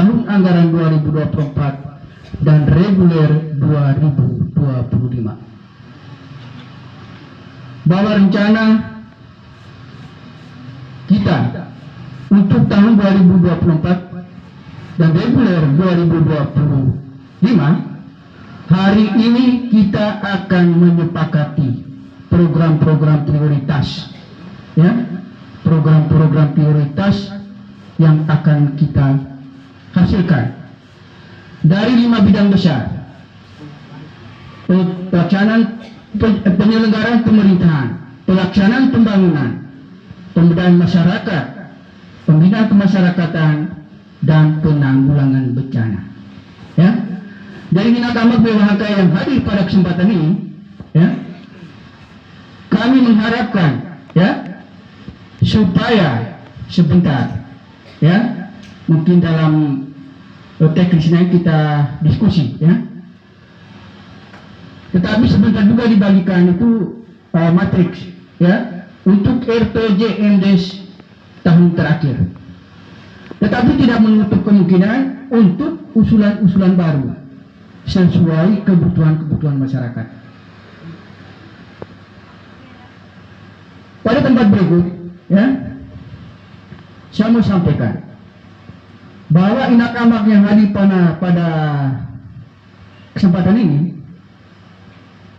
tahun anggaran 2024 dan reguler 2025. Bahwa rencana kita untuk tahun 2024 dan reguler 2025, hari ini kita akan menyepakati program-program prioritas, ya, program-program prioritas yang akan kita hasilkan dari 5 bidang besar: pelaksanaan penyelenggaraan pemerintahan, pelaksanaan pembangunan, pemberdayaan masyarakat, pembinaan kemasyarakatan, dan penanggulangan bencana. Ya, dari Minakamak BWHK yang hadir pada kesempatan ini, ya, kami mengharapkan, ya, supaya sebentar, ya, mungkin dalam teknisnya kita diskusi, ya, tetapi sebentar juga dibagikan itu matriks, ya, untuk RPJMDes tahun terakhir. Tetapi tidak menutup kemungkinan untuk usulan-usulan baru sesuai kebutuhan-kebutuhan masyarakat. Pada tempat berikut, ya, saya mau sampaikan bahwa Inakamak yang hadir pada kesempatan ini,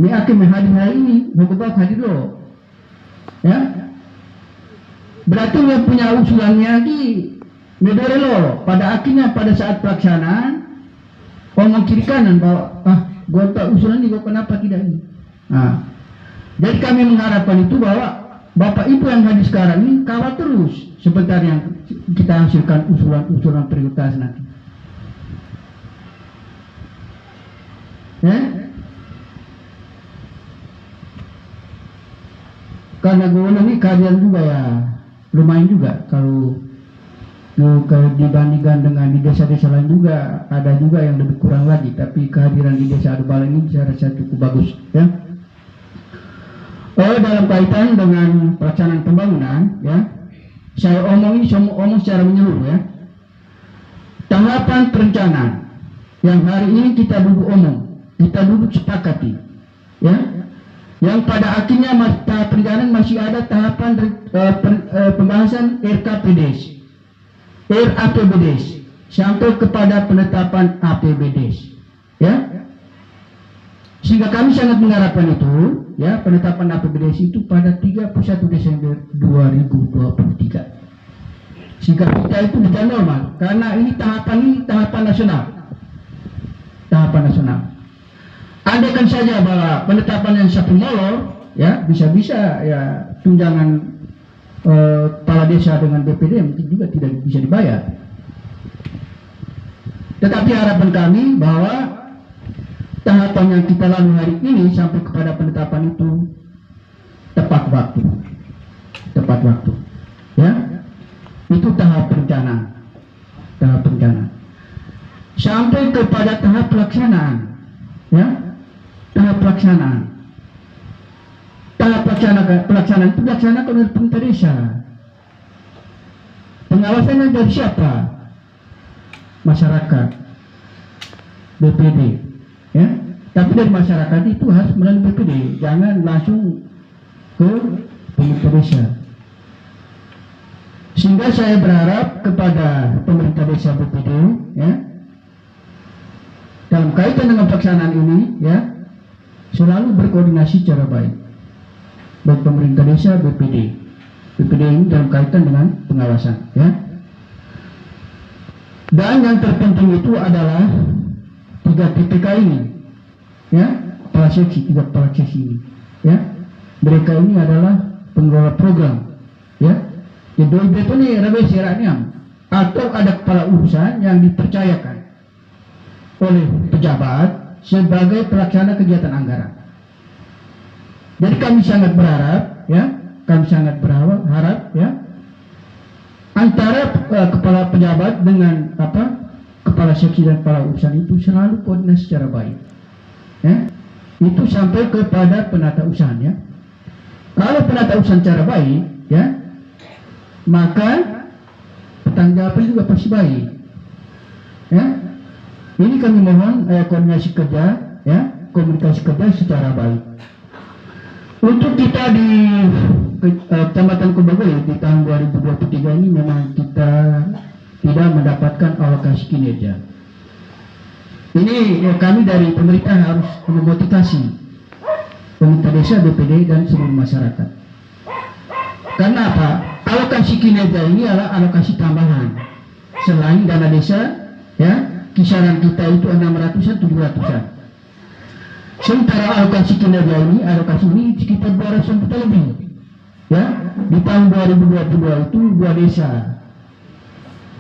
hadir hari ini, hadir loh, ya. Berarti dia punya usulannya di medore lo. Pada akhirnya pada saat pelaksanaan ngomong kiri kanan bahwa gue tak usulan ini, gue kenapa tidak ini. Nah, jadi kami mengharapkan itu bahwa Bapak Ibu yang hadir sekarang ini kawal terus sebentar yang kita hasilkan usulan-usulan prioritas nanti. Ya? Karena gue ini kalian juga ya lumayan juga kalau dibandingkan dengan di desa-desa lain juga ada juga yang lebih kurang lagi, tapi kehadiran di desa Adubala ini saya rasa cukup bagus, ya. Dalam kaitan dengan pelaksanaan pembangunan, ya, saya omong secara menyeluruh, ya. Tahapan perencanaan yang hari ini kita duduk sepakati, ya, yang pada akhirnya tahap perencanaan masih ada tahapan pembahasan RKPDes, RAPBDes, sampai kepada penetapan APBDes, ya. Sehingga kami sangat mengharapkan itu, ya, penetapan APBDes itu pada 31 Desember 2023. Sehingga kita itu bisa normal, karena ini tahapan nasional. Tahapan nasional. Andaikan saja bahwa penetapan yang satu molor, ya, bisa-bisa ya tunjangan kepala desa dengan BPD mungkin juga tidak bisa dibayar. Tetapi harapan kami bahwa tahapan yang kita lalui hari ini sampai kepada penetapan itu tepat waktu, ya. Itu tahap perencanaan, sampai kepada tahap pelaksanaan, ya. Tahap pelaksanaan itu dilaksanakan oleh pemerintah desa. Pengawasannya dari siapa? Masyarakat, BPD, ya. Tapi dari masyarakat itu harus melalui BPD, jangan langsung ke pemerintah desa. Sehingga saya berharap kepada pemerintah desa BPD, ya, dalam kaitan dengan pelaksanaan ini, ya, selalu berkoordinasi secara baik pemerintah desa BPD ini dalam kaitan dengan pengawasan, ya. Dan yang terpenting itu adalah 3 TPK ini, ya, kepala seksi, 3 kepala seksi ini, ya. Mereka ini adalah pengelola program, ya. Jadi itu nih rabe seraniam atau ada kepala urusan yang dipercayakan oleh pejabat sebagai pelaksana kegiatan anggaran. Jadi kami sangat berharap, ya, ya, antara kepala pejabat dengan kepala seksi dan kepala urusan itu selalu koordinasi secara baik, ya. Itu sampai kepada penata usaha, ya. Kalau penata usaha secara baik, ya, maka pertanggungjawaban juga pasti baik. ya. Ini kami mohon koordinasi kerja, ya, komunikasi kerja secara baik. Untuk kita di Kecamatan Kubagoy di tahun 2023 ini memang kita tidak mendapatkan alokasi kinerja. Ini kami dari pemerintah harus memotivasi pemerintah desa, BPD dan seluruh masyarakat. Karena apa? Alokasi kinerja ini adalah alokasi tambahan. Selain dana desa, ya, kisaran kita itu 600-an, 700-an. Sementara alokasi kinerja ini, alokasi ini sekitar 200 juta lebih. Ya, di tahun 2022 itu 2 desa,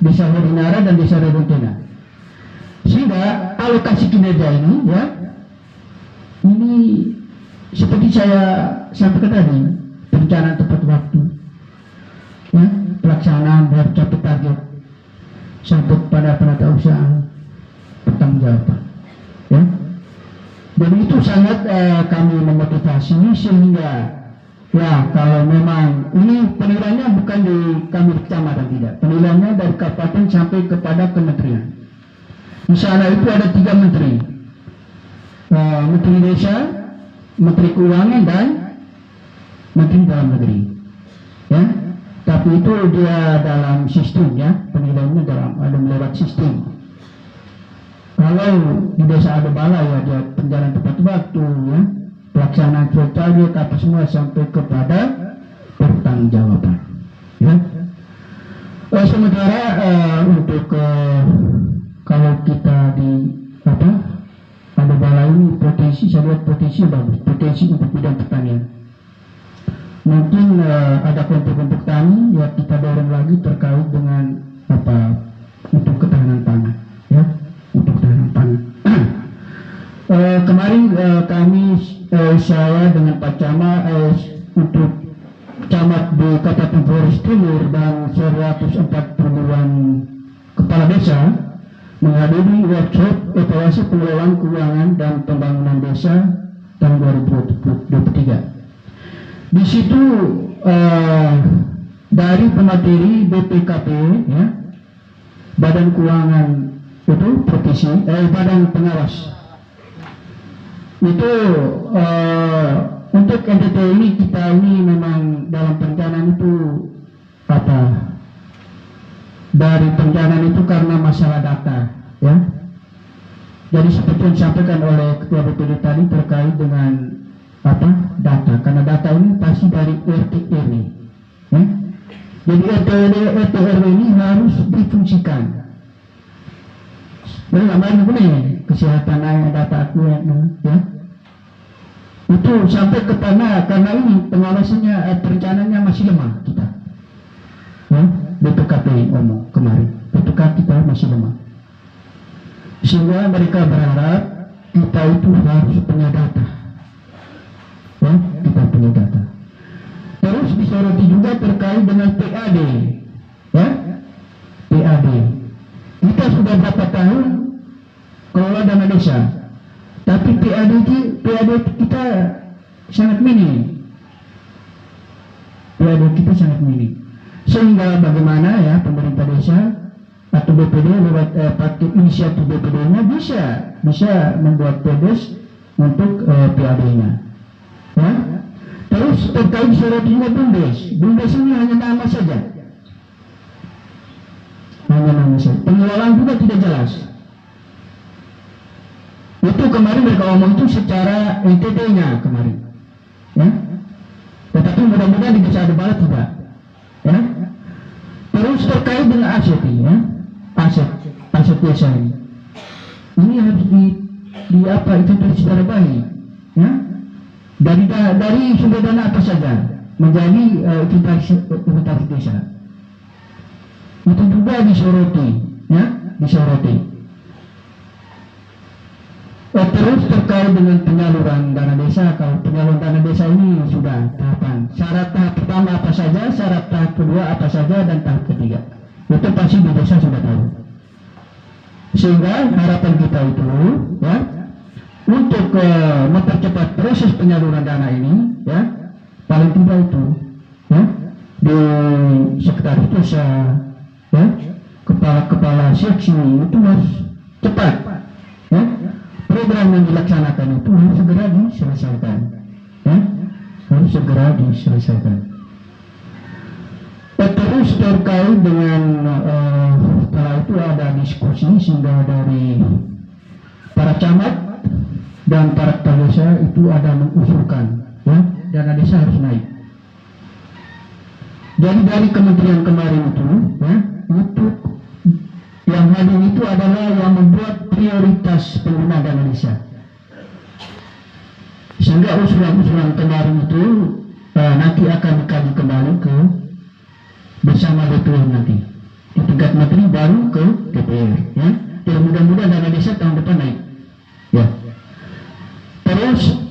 Desa Horinara dan Desa Redontena. Sehingga alokasi kinerja ini, ya, ini seperti saya sampaikan tadi, perencanaan tepat waktu, ya, pelaksanaan harus capai target sampai pada penata usaha, pertanggungjawaban, ya. Jadi itu sangat kami memotivasi sehingga, ya, kalau memang ini penilaiannya bukan di kami di kecamatan, tidak, penilaiannya dari kabupaten sampai kepada kementerian. Di sana itu ada 3 menteri, Menteri Desa, Menteri Keuangan dan Menteri Dalam Negeri, ya. Tapi itu dia dalam sistem, ya, penilaiannya ada lewat sistem. Kalau di desa ada balai, ya, dia perencanaan tepat waktu, ya, pelaksanaan target apa semua sampai kepada pertanggungjawaban, ya. Sementara untuk kalau kita di ada balai ini potensi, saya lihat potensi bagus, potensi untuk bidang pertanian. Mungkin ada kelompok-kelompok tani, ya, kita dorong lagi terkait dengan untuk ketahanan pangan, ya, untuk ketahanan pangan. Kemarin kami saya dengan Pak Camat untuk camat di Kabupaten Flores Timur dan 140-an kepala desa menghadiri workshop evaluasi pengelolaan keuangan dan pembangunan desa tahun 2023. Di situ dari pemateri BPKP, ya, Badan Keuangan itu provinsi, Badan Pengawas itu untuk NTT ini, kita ini memang dalam perencanaan itu dari perencanaan itu karena masalah data, ya. Jadi seperti yang disampaikan oleh Ketua BPD tadi terkait dengan data, karena data ini pasti dari RT RW, ya. Jadi RT RW ini harus difungsikan. Namanya kesehatan data aku, ya. Itu sampai kepada, karena ini pengawasannya, perencanaannya masih lemah kita, ya. BPKP ngomong kemarin, BPK kita masih lemah, sehingga mereka berharap kita itu harus punya data, ya, kita punya data. Terus disoroti juga terkait dengan PAD, ya, PAD. Kita sudah berapa tahun kelola dana desa, tapi PAD kita sangat minim, PAD kita sangat minim. Sehingga bagaimana, ya, pemerintah desa atau BPD lewat paket inisiatif BPD-nya bisa membuat PDS untuk PAD-nya, ya. Terus terkait sorotnya BUMDes ini hanya nama saja, pengelolaan juga tidak jelas. Itu kemarin mereka ngomong itu secara NTT-nya kemarin, ya. Tetapi mudah-mudahan di desa ada balat tidak, ya. Terus terkait dengan aset ini, ya, aset desa ini harus itu secara baik, ya. Dari sumber dana apa saja menjadi inventaris desa. Itu juga disoroti, ya, disoroti. Terus terkait dengan penyaluran dana desa, kalau penyaluran dana desa ini sudah tahapan. Syarat tahap pertama apa saja, syarat tahap kedua apa saja, dan tahap ketiga. Itu pasti di desa sudah tahu. Sehingga harapan kita itu, ya, untuk mempercepat proses penyaluran dana ini, ya, paling tidak itu, ya, di sekretaris desa, ya, kepala-kepala seksi itu harus cepat, ya. Program yang dilaksanakan itu harus segera diselesaikan, ya. Harus segera diselesaikan. Terus terkait dengan setelah itu ada diskusi sehingga dari para camat dan para kepala desa itu ada mengusulkan, ya, dana desa harus naik. Jadi dari kementerian kemarin itu, ya, itu yang hadir itu adalah yang membuat prioritas pengguna dana desa. Sehingga usulan-usulan kemarin itu nanti akan dikaji kembali ke bersama DPR nanti di tingkat menteri baru ke DPR, ya. Dan mudah-mudahan dana desa tahun depan naik, ya. Terus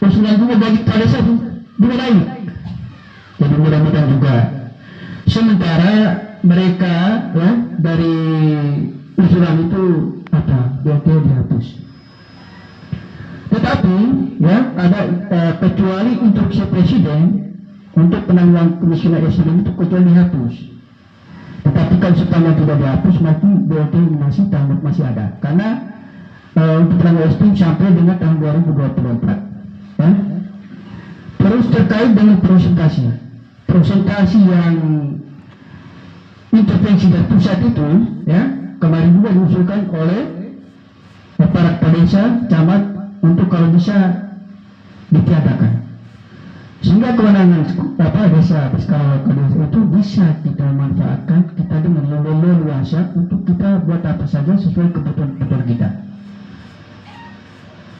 usulan juga bagi kepala desa juga naik, jadi mudah-mudahan juga. Sementara mereka, ya, dari usulan itu apa BLT dihapus. Tetapi, ya, ada kecuali instruksi presiden untuk penanggulangan kemiskinan ekstrim itu kecuali dihapus. Tetapi kalau sepanjang tidak dihapus, maka BLT masih ada. Karena untuk penanggulangan ekstrim sampai dengan tahun 2024. Ya. Terus terkait dengan presentasi yang intervensi dari pusat itu, ya, kemarin juga diusulkan oleh para kepala desa, camat untuk kalau bisa ditiadakan. Sehingga kewenangan desa berskala lokal desa itu bisa kita manfaatkan kita dengan leluasa untuk kita buat apa saja sesuai kebutuhan kita.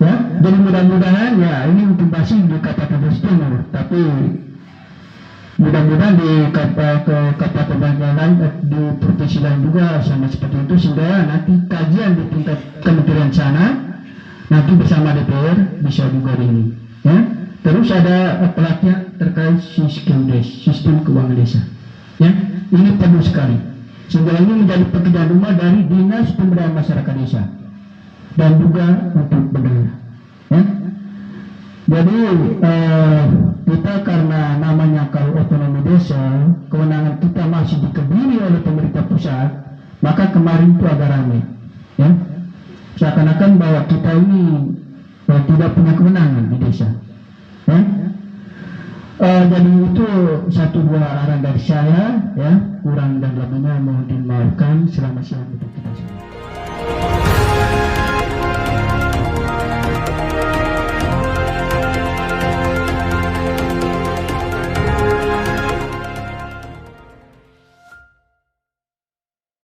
Ya, jadi mudah-mudahan, ya, ini untuk basi di Kabupaten Timur, tapi mudah-mudahan di kabupaten lain, di provinsi lain juga sama seperti itu, sehingga nanti kajian di tingkat kementerian sana nanti bersama DPR bisa juga ini, ya. Terus ada pelatihan terkait sistem keuangan desa, ya. Ini perlu sekali, sehingga ini menjadi pekerjaan rumah dari Dinas Pemberdayaan Masyarakat Desa dan juga untuk bendahara, ya. Jadi kita karena namanya kalau otonomi desa, kewenangan kita masih dikebiri oleh pemerintah pusat, maka kemarin itu agak ramai, ya. Seakan-akan bahwa kita ini tidak punya kewenangan di desa, ya. Jadi itu satu dua arahan dari saya, ya, kurang dan lebihnya mohon dimaafkan. Selamat siang untuk kita semua.